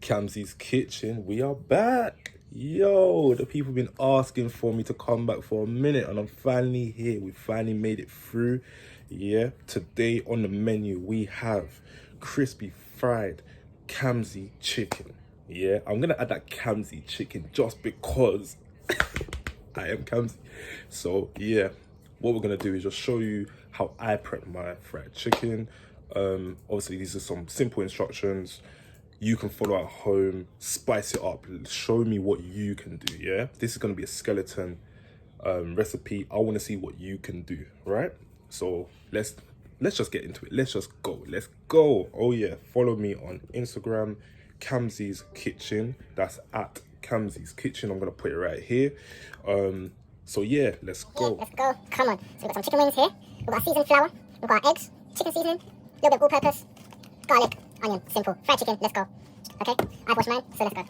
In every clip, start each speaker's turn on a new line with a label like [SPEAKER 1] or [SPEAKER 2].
[SPEAKER 1] Kamzies Kitchen, we are back. Yo, the people been asking for me to come back for a minute and I'm finally here. We finally made it through. Yeah, today on the menu we have crispy fried Kamzies chicken. Yeah, I'm gonna add that Kamzies chicken just because I am Kamzies. So yeah, what we're gonna do is just show you how I prep my fried chicken. Obviously these are some simple instructions you can follow at home. Spice it up, show me what you can do. Yeah, this is going to be a skeleton recipe. I want to see what you can do, right? So let's just get into it. Let's go. Oh yeah, follow me on Instagram, KamziesKitchen. That's at KamziesKitchen. I'm going to put it right here. So yeah, let's go.
[SPEAKER 2] Let's go. Come on. So we've got some chicken wings here. We've got seasoned flour. We've got eggs, chicken seasoning, a little bit of all-purpose, garlic, onion. Simple. Fried chicken. Let's go. Okay? I've washed mine, so let's go.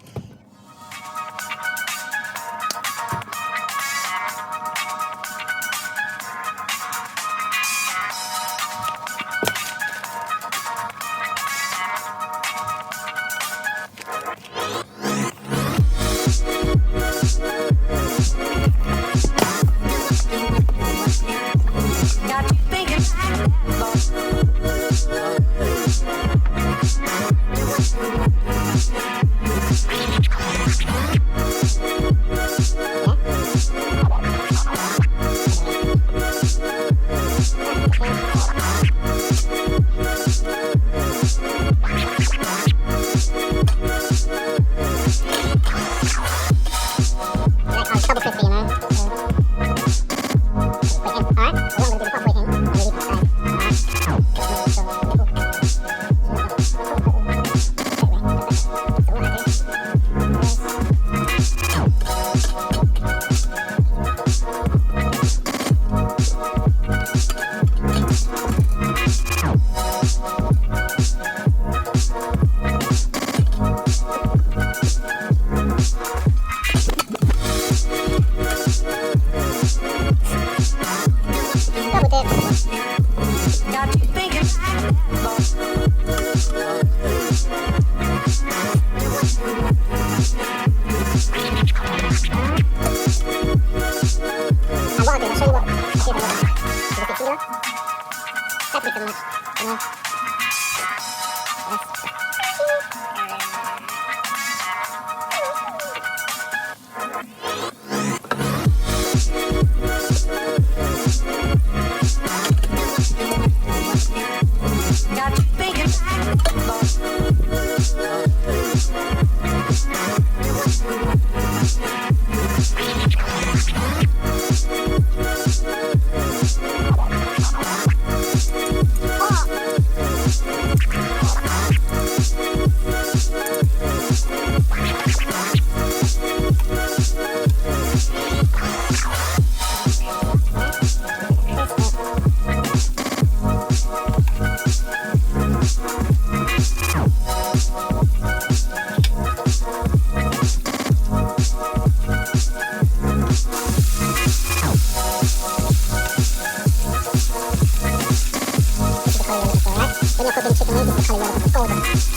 [SPEAKER 2] Double crispy, you know. Alright, so what I'm going to do is pop it in and leave it aside. When you're cooking chicken wings, it's the colour you want to put golden.